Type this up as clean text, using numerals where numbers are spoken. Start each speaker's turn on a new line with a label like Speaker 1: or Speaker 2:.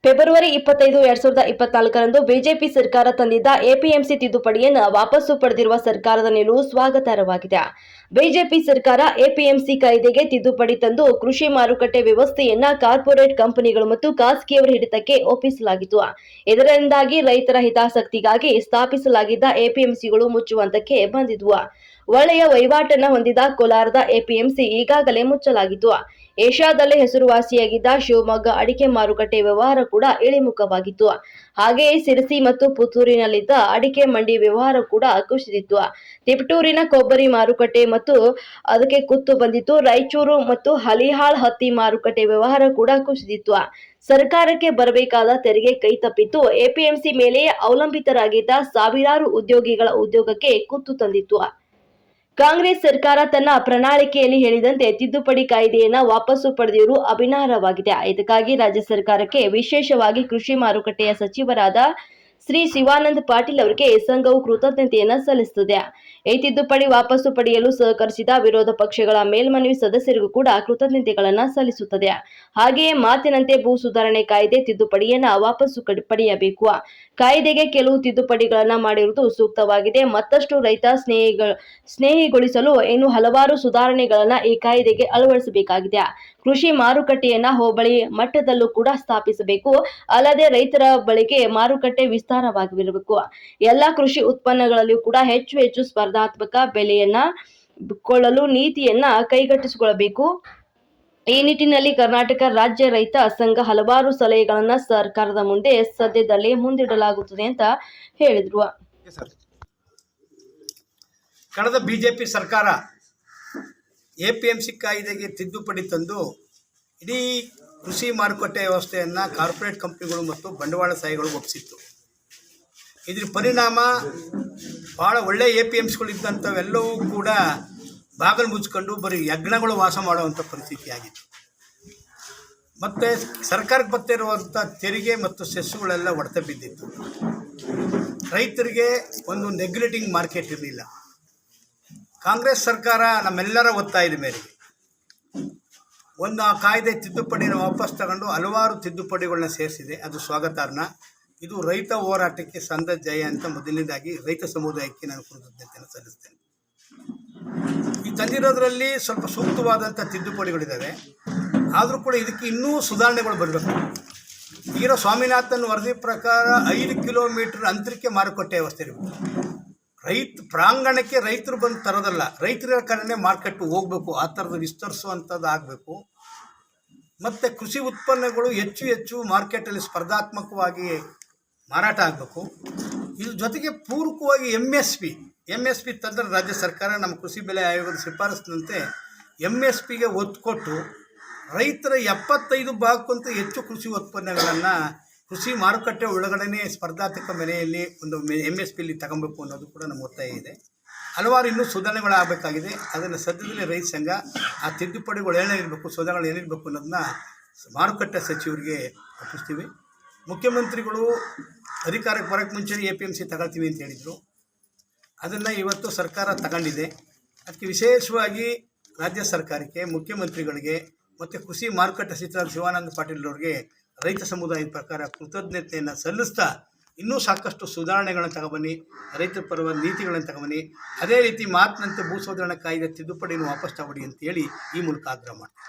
Speaker 1: February 25, 2024ರಂದು BJP ಸರ್ಕಾರ ತಂದಿದ್ದ APMC ತಿದ್ದುಪಡಿಯನ್ನು ವಾಪಸ್ಸು ಪಡೆದಿರುವ ಸರ್ಕಾರದ ನಿಲುವು ಸ್ವಾಗತಾರ್ಹವಾಗಿದೆ. ಬಿಜೆಪಿ ಸರ್ಕಾರ ಎಪಿಎಂಸಿ ಕಾಯ್ದೆಗೆ ತಿದ್ದುಪಡಿ ತಂದು ಕೃಷಿ ಮಾರುಕಟ್ಟೆ ವ್ಯವಸ್ಥೆಯನ್ನ ಕಾರ್ಪೊರೇಟ್ ಕಂಪನಿಗಳು ಮತ್ತು ಖಾಸಗಿಯವರ ಹಿಡಿತಕ್ಕೆ ಒಪ್ಪಿಸಲಾಗಿತ್ತು. ಇದರಿಂದಾಗಿ ರೈತರ ಹಿತಾಸಕ್ತಿಗಾಗಿ ಸ್ಥಾಪಿಸಲಾಗಿದ್ದ ಎಪಿಎಂಸಿಗಳು ಮುಚ್ಚುವಂತಕ್ಕೆ ಬಂದಿದ್ವು. ಒಳ್ಳೆಯ ವಹಿವಾಟನ್ನ ಹೊಂದಿದ ಕೋಲಾರದ ಎಪಿಎಂಸಿ ಈಗಾಗಲೇ ಮುಚ್ಚಲಾಗಿತ್ತು. ಏಷ್ಯಾದಲ್ಲೇ ಹೆಸರುವಾಸಿಯಾಗಿದ್ದ ಶಿವಮೊಗ್ಗ ಅಡಿಕೆ ಮಾರುಕಟ್ಟೆ ವ್ಯವಹಾರ ಕೂಡ ಇಳಿಮುಖವಾಗಿತ್ತು. ಹಾಗೆಯೇ ಸಿರಸಿ ಮತ್ತು ಪುತ್ತೂರಿನಲ್ಲಿದ್ದ ಅಡಿಕೆ ಮಂಡಿ ವ್ಯವಹಾರ ಕೂಡ ಕುಸಿದಿತ್ತು. ತಿಪಟೂರಿನ ಕೊಬ್ಬರಿ ಮಾರುಕಟ್ಟೆ ಮತ್ತು ಅದಕ್ಕೆ ಕುತ್ತು ಬಂದಿತ್ತು. ರಾಯಚೂರು ಮತ್ತು ಹಲಿಹಾಳ್ ಹತ್ತಿ ಮಾರುಕಟ್ಟೆ ವ್ಯವಹಾರ ಕೂಡ ಕುಸಿದಿತ್ತು. ಸರ್ಕಾರಕ್ಕೆ ಬರಬೇಕಾದ ತೆರಿಗೆ ಕೈ ತಪ್ಪಿತ್ತು. ಎಪಿಎಂಸಿ ಮೇಲೆಯೇ ಅವಲಂಬಿತರಾಗಿದ್ದ ಸಾವಿರಾರು ಉದ್ಯೋಗಿಗಳ ಉದ್ಯೋಗಕ್ಕೆ ಕುತ್ತು ತಂದಿತ್ತು. ಕಾಂಗ್ರೆಸ್ ಸರ್ಕಾರ ತನ್ನ ಪ್ರಣಾಳಿಕೆಯಲ್ಲಿ ಹೇಳಿದಂತೆ ತಿದ್ದುಪಡಿ ಕಾಯ್ದೆಯನ್ನ ವಾಪಸ್ಸು ಪಡೆದಿರುವುದು ಅಭಿನಂದನಾರ್ಹವಾಗಿದೆ. ಇದಕ್ಕಾಗಿ ರಾಜ್ಯ ಸರ್ಕಾರಕ್ಕೆ, ವಿಶೇಷವಾಗಿ ಕೃಷಿ ಮಾರುಕಟ್ಟೆಯ ಸಚಿವರಾದ ಶ್ರೀ ಶಿವಾನಂದ ಪಾಟೀಲ್ ಅವರಿಗೆ ಸಂಘವು ಕೃತಜ್ಞತೆಯನ್ನು ಸಲ್ಲಿಸುತ್ತದೆ. ಈ ತಿದ್ದುಪಡಿ ವಾಪಸ್ಸು ಪಡೆಯಲು ಸಹಕರಿಸಿದ ವಿರೋಧ ಪಕ್ಷಗಳ ಮೇಲ್ಮನವಿ ಸದಸ್ಯರಿಗೂ ಕೂಡ ಕೃತಜ್ಞತೆಗಳನ್ನು ಸಲ್ಲಿಸುತ್ತದೆ. ಹಾಗೆಯೇ ಮಾತಿನಂತೆ ಭೂ ಸುಧಾರಣೆ ಕಾಯ್ದೆ ತಿದ್ದುಪಡಿಯನ್ನ ವಾಪಸ್ಸು ಪಡೆಯಬೇಕು. ಕಾಯ್ದೆಗೆ ಕೆಲವು ತಿದ್ದುಪಡಿಗಳನ್ನು ಮಾಡಿರುವುದು ಸೂಕ್ತವಾಗಿದೆ. ಮತ್ತಷ್ಟು ರೈತ ಸ್ನೇಹಿಗೊಳಿಸಲು ಇನ್ನು ಹಲವಾರು ಸುಧಾರಣೆಗಳನ್ನ ಈ ಕಾಯ್ದೆಗೆ ಅಳವಡಿಸಬೇಕಾಗಿದೆ. ಕೃಷಿ ಮಾರುಕಟ್ಟೆಯನ್ನ ಹೋಬಳಿ ಮಟ್ಟದಲ್ಲೂ ಕೂಡ ಸ್ಥಾಪಿಸಬೇಕು. ಅಲ್ಲದೆ ರೈತರ ಬಳಿಗೆ ಮಾರುಕಟ್ಟೆ ವಿಸ್ತಾರವಾಗಿರಬೇಕು. ಎಲ್ಲ ಕೃಷಿ ಉತ್ಪನ್ನಗಳಲ್ಲಿಯೂ ಕೂಡ ಹೆಚ್ಚು ಸ್ಪರ್ಧಾತ್ಮಕ ಬೆಲೆಯನ್ನ ಕೊಳ್ಳಲು ನೀತಿಯನ್ನ ಕೈಗೆತ್ತಿಸಿಕೊಳ್ಳಬೇಕು. ಈ ನಿಟ್ಟಿನಲ್ಲಿ ಕರ್ನಾಟಕ ರಾಜ್ಯ ರೈತ ಸಂಘ ಹಲವಾರು ಸಲಹೆಗಳನ್ನ ಸರ್ಕಾರದ ಮುಂದೆ ಸದ್ಯದಲ್ಲೇ ಮುಂದಿಡಲಾಗುತ್ತದೆ ಅಂತ ಹೇಳಿದ್ರು.
Speaker 2: ಕಳೆದ ಬಿಜೆಪಿ ಸರ್ಕಾರ ಎಪಿಎಂಸಿ ಕಾಯ್ದೆಗೆ ತಿದ್ದುಪಡಿ ತಂದು ಇಡೀ ಕೃಷಿ ಮಾರುಕಟ್ಟೆ ವ್ಯವಸ್ಥೆಯನ್ನು ಕಾರ್ಪೊರೇಟ್ ಕಂಪ್ನಿಗಳು ಮತ್ತು ಬಂಡವಾಳಶಾಹಿಗಳು ಒಪ್ಪಿಸಿತ್ತು. ಇದರ ಪರಿಣಾಮ ಭಾಳ ಒಳ್ಳೆಯ ಎಪಿಎಂಸಿಗಳು ಇದ್ದಂಥವೆಲ್ಲವೂ ಕೂಡ ಬಾಗಿಲು ಮುಚ್ಕೊಂಡು ಬರೀ ಯಜ್ಞಗಳು ವಾಸ ಮಾಡುವಂಥ ಪರಿಸ್ಥಿತಿ ಆಗಿತ್ತು. ಮತ್ತು ಸರ್ಕಾರಕ್ಕೆ ಬರ್ತಿರುವಂಥ ತೆರಿಗೆ ಮತ್ತು ಸೆಸ್ಸುಗಳೆಲ್ಲ ಹೊಡೆತ ಬಿದ್ದಿತ್ತು. ರೈತರಿಗೆ ಒಂದು ನೆಗ್ಲೆಕ್ಟಿಂಗ್ ಮಾರ್ಕೆಟ್ ಇರಲಿಲ್ಲ. ಕಾಂಗ್ರೆಸ್ ಸರ್ಕಾರ ನಮ್ಮೆಲ್ಲರ ಒತ್ತಾಯದ ಮೇರೆಗೆ ಒಂದು ಕಾಯ್ದೆ ತಿದ್ದುಪಡಿಯನ್ನು ವಾಪಸ್ ತಗೊಂಡು ಹಲವಾರು ತಿದ್ದುಪಡಿಗಳನ್ನ ಸೇರಿಸಿದೆ. ಅದು ಸ್ವಾಗತಾರ್ಹ. ಇದು ರೈತ ಹೋರಾಟಕ್ಕೆ ಸಂದ ಜಯ ಅಂತ ಮೊದಲನೇದಾಗಿ ರೈತ ಸಮುದಾಯಕ್ಕೆ ನಾನು ಕೃತಜ್ಞತೆಯನ್ನು ಸಲ್ಲಿಸ್ತೇನೆ. ಈ ತಂದಿರೋದ್ರಲ್ಲಿ ಸ್ವಲ್ಪ ಸೂಕ್ತವಾದಂಥ ತಿದ್ದುಪಡಿಗಳಿದ್ದಾವೆ. ಆದರೂ ಕೂಡ ಇದಕ್ಕೆ ಇನ್ನೂ ಸುಧಾರಣೆಗಳು ಬರಬೇಕು. ಈಗಿರೋ ಸ್ವಾಮಿನಾಥನ್ ವರದಿ ಪ್ರಕಾರ 5 ಕಿಲೋಮೀಟರ್ ಅಂತರಕ್ಕೆ ಮಾರುಕಟ್ಟೆ ವ್ಯವಸ್ಥೆ ಇರಬೇಕು. ಪ್ರಾಂಗಣಕ್ಕೆ ರೈತರು ಬಂದು ತರೋದಲ್ಲ, ರೈತರ ಕಡೆನೇ ಮಾರ್ಕೆಟ್ ಹೋಗಬೇಕು. ಆ ಥರದ ವಿಸ್ತರಿಸುವಂಥದ್ದು ಆಗಬೇಕು. ಮತ್ತು ಕೃಷಿ ಉತ್ಪನ್ನಗಳು ಹೆಚ್ಚು ಮಾರ್ಕೆಟಲ್ಲಿ ಸ್ಪರ್ಧಾತ್ಮಕವಾಗಿ ಮಾರಾಟ ಆಗಬೇಕು. ಇದ್ರ ಜೊತೆಗೆ ಪೂರಕವಾಗಿ ಎಮ್ ಎಸ್ ಪಿ ತಂದ್ರೆ ರಾಜ್ಯ ಸರ್ಕಾರ ನಮ್ಮ ಕೃಷಿ ಬೆಲೆ ಆಯೋಗದ ಶಿಫಾರಸಿನಂತೆ MSPಗೆ ಒತ್ತು ಕೊಟ್ಟು ರೈತರ 75 ಭಾಗಕ್ಕಿಂತ ಹೆಚ್ಚು ಕೃಷಿ ಉತ್ಪನ್ನಗಳನ್ನು ಕೃಷಿ ಮಾರುಕಟ್ಟೆ ಒಳಗಡೆ ಸ್ಪರ್ಧಾತ್ಮಕ ಬೆಲೆಯಲ್ಲಿ ಒಂದು MSPಲಿ ತಗೊಬೇಕು ಅನ್ನೋದು ಕೂಡ ನಮ್ಮ ಒತ್ತಾಯ ಇದೆ. ಹಲವಾರು ಇನ್ನೂ ಸುಧಾರಣೆಗಳಾಗಬೇಕಾಗಿದೆ. ಅದನ್ನು ಸದ್ಯದಲ್ಲೇ ರೈತ ಸಂಘ ಆ ತಿದ್ದುಪಡಿಗಳು ಏನಿರಬೇಕು, ಸುಧಾರಣೆಗಳು ಏನಿರಬೇಕು ಅನ್ನೋದನ್ನ ಮಾರುಕಟ್ಟೆ ಸಚಿವರಿಗೆ ಒಪ್ಪಿಸ್ತೀವಿ. ಮುಖ್ಯಮಂತ್ರಿಗಳು ಅಧಿಕಾರಕ್ಕೆ ಬರೋಕ್ಕೆ ಮುಂಚೆನೇ APMC ತಗೊಳ್ತೀವಿ ಅಂತ ಹೇಳಿದರು. ಅದನ್ನು ಇವತ್ತು ಸರ್ಕಾರ ತಗೊಂಡಿದೆ. ಅದಕ್ಕೆ ವಿಶೇಷವಾಗಿ ರಾಜ್ಯ ಸರ್ಕಾರಕ್ಕೆ, ಮುಖ್ಯಮಂತ್ರಿಗಳಿಗೆ ಮತ್ತು ಕೃಷಿ ಮಾರುಕಟ್ಟೆ ಸಚಿವ ಶಿವಾನಂದ ಪಾಟೀಲ್ ಅವರಿಗೆ ರೈತ ಸಮುದಾಯದ ಪ್ರಕಾರ ಕೃತಜ್ಞತೆಯನ್ನು ಸಲ್ಲಿಸ್ತಾ ಇನ್ನೂ ಸಾಕಷ್ಟು ಸುಧಾರಣೆಗಳನ್ನು ತಗೊಬನ್ನಿ, ರೈತರ ಪರವಾದ ನೀತಿಗಳನ್ನು ತಗೊಬನ್ನಿ. ಅದೇ ರೀತಿ ಮಾತಿನಂತೆ ಭೂ ಸುಧಾರಣಾ ಕಾಯ್ದೆ ತಿದ್ದುಪಡಿಯನ್ನು ವಾಪಸ್ ತಗೊಳ್ಳಿ ಅಂತೇಳಿ ಈ ಮೂಲಕ ಆಗ್ರಹ ಮಾಡ್ತೀನಿ.